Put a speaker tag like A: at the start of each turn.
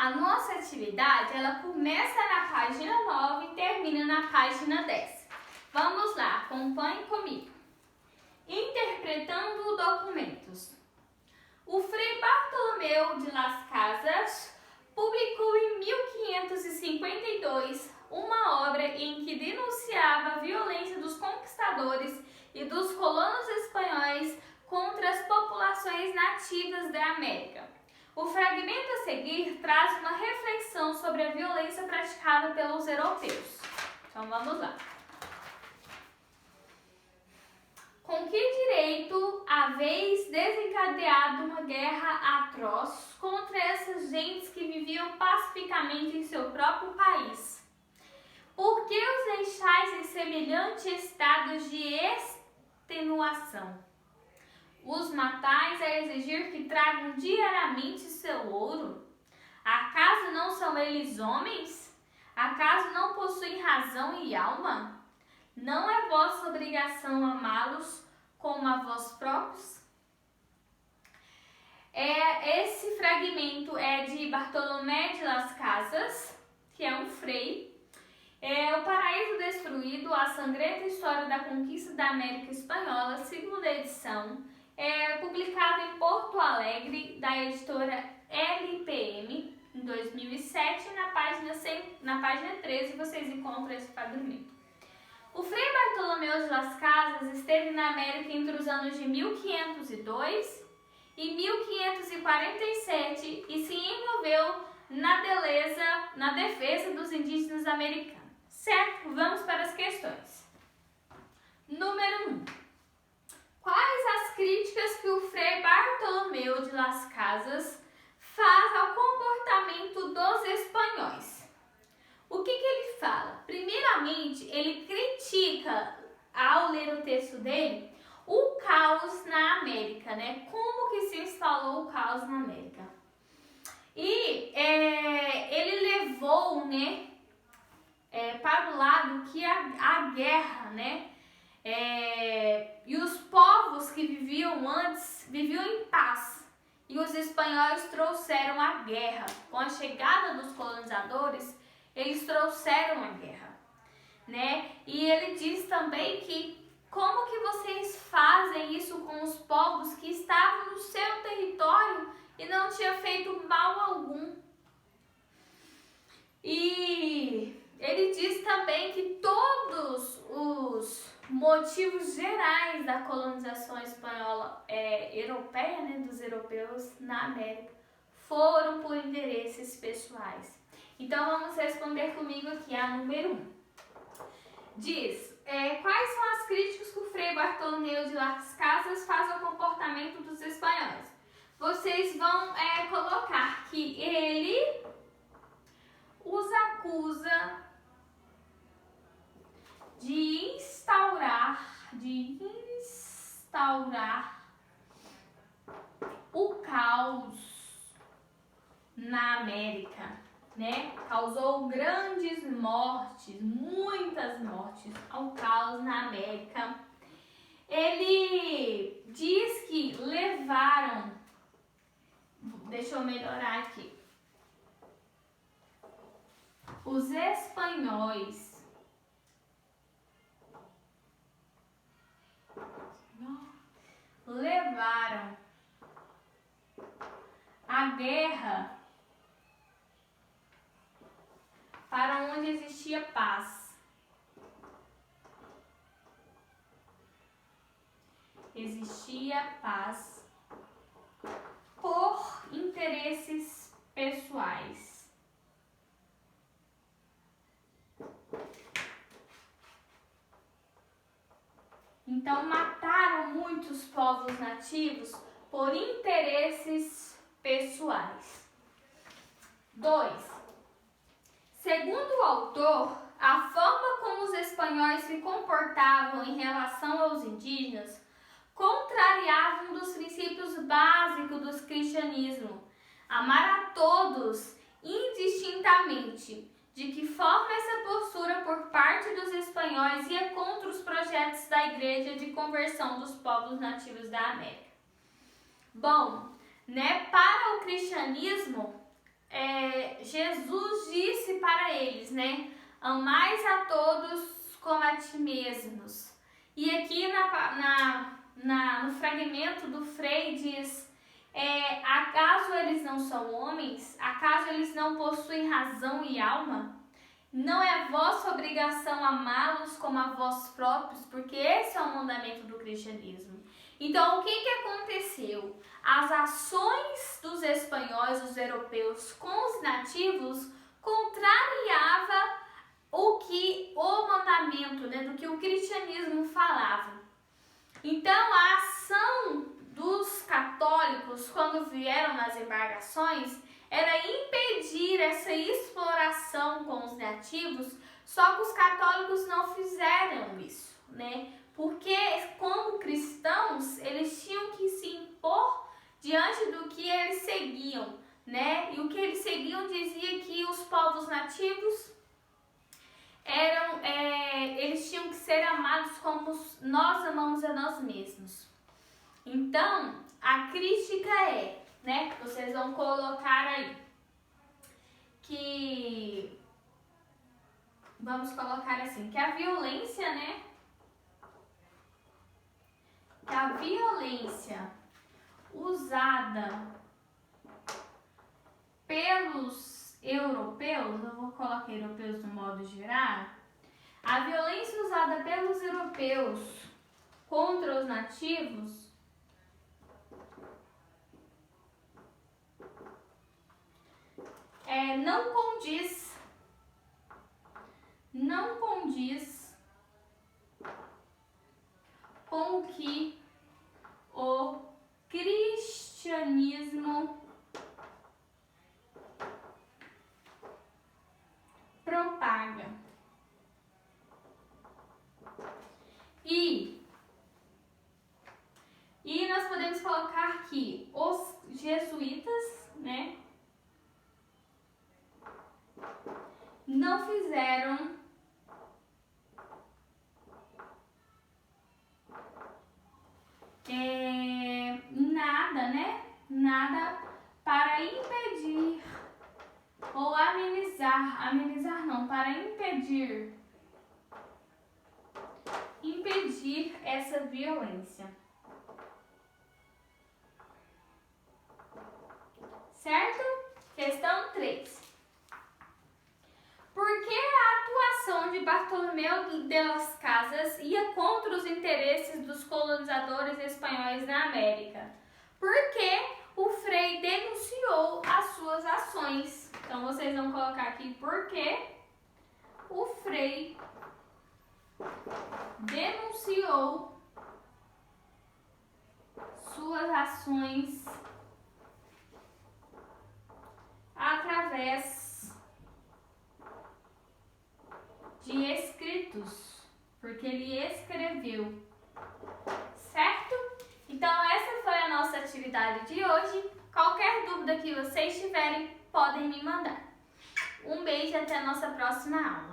A: A nossa atividade, ela começa na página 9 e termina na página 10. Vamos lá, acompanhe comigo. Interpretando documentos. O Frei Bartolomeu de Las Casas publicou em 1552 uma obra em que denunciava a violência dos conquistadores e dos colonos espanhóis contra as populações nativas da América. O fragmento a seguir traz uma reflexão sobre a violência praticada pelos europeus. Então vamos lá. Com que direito haveis desencadeado uma guerra atroz contra essas gentes que viviam pacificamente em seu próprio país? Por que os deixais em semelhante estado de extenuação? Os matais a exigir que tragam diariamente seu ouro? Acaso não são eles homens? Acaso não possuem razão e alma? Não é vossa obrigação amá-los como a vós próprios? Esse fragmento é de Bartolomé de Las Casas, que é um frei. O Paraíso Destruído, a sangrenta história da conquista da América Espanhola, segunda edição, publicado em Porto Alegre, da editora LPM, em 2007, na página 13 vocês encontram esse fragmento. O Frei Bartolomeu de Las Casas esteve na América entre os anos de 1502 e 1547 e se envolveu na defesa dos indígenas americanos. Certo? Vamos para as questões. Número 1. Quais as críticas que o Frei Bartolomeu de Las Casas faz ao comportamento dos espanhóis? O que ele fala? Primeiramente, ele critica, ao ler o texto dele, o caos na América, né? Como que se instalou o caos na América. E ele levou, né, para o lado que a guerra, né? E os povos que viviam antes viviam em paz. E os espanhóis trouxeram a guerra. Com a chegada dos colonizadores, eles trouxeram a guerra, né? E ele diz também que como que vocês fazem isso com os povos que estavam no seu território e não tinha feito mal algum? E ele diz também que todos os motivos gerais da colonização espanhola europeia, né, dos europeus na América, foram por interesses pessoais. Então vamos responder comigo aqui a número 1. Diz, quais são as críticas que o Frei Bartolomeu de Las Casas faz ao comportamento dos espanhóis? Vocês vão colocar que ele os acusa de instaurar o caos na América, né? Causou grandes mortes, muitas mortes ao caos na América. Ele diz que levaram, deixa eu melhorar aqui, os espanhóis levaram a guerra para onde existia paz. Existia paz por interesses pessoais. Então mataram muitos povos nativos por interesses pessoais. 2. Segundo o autor, a forma como os espanhóis se comportavam em relação aos indígenas contrariava um dos princípios básicos do cristianismo: amar a todos indistintamente. De que forma essa postura por parte dos espanhóis ia contra os projetos da Igreja de conversão dos povos nativos da América? Bom, né, para o cristianismo, Jesus disse para eles, né? Amais a todos como a ti mesmos. E aqui no fragmento do Frei diz, acaso eles não são homens? Acaso eles não possuem razão e alma? Não é vossa obrigação amá-los como a vós próprios, porque esse é o mandamento do cristianismo. Então, o que aconteceu? As ações dos espanhóis, dos europeus com os nativos, contrariava o mandamento, né, do que o cristianismo falava. Então, a ação dos católicos, quando vieram nas embarcações, era impedir essa exploração com os nativos, só que os católicos não fizeram isso, né? Porque como cristãos, eles tinham que se impor diante do que eles seguiam, né? E o que eles seguiam dizia que os povos nativos eles tinham que ser amados como nós amamos a nós mesmos. Então, a crítica né? Vocês vão colocar aí que vamos colocar assim, que a violência, né? Que a violência usada pelos europeus, eu vou colocar europeus no modo geral, a violência usada pelos europeus contra os nativos não condiz com o que o cristianismo propaga. E nós podemos colocar aqui os jesuítas, né, não fizeram nada, né? Nada para impedir ou amenizar não, para impedir essa violência. Certo? Questão 3. Por que a atuação de Bartolomeu de las Casas ia contra os interesses dos colonizadores espanhóis na América? Porque o Frei denunciou as suas ações. Então, vocês vão colocar aqui porque o Frei denunciou suas ações através de escritos, porque ele escreveu, certo? Então essa foi a nossa atividade de hoje. Qualquer dúvida que vocês tiverem, podem me mandar. Um beijo e até a nossa próxima aula.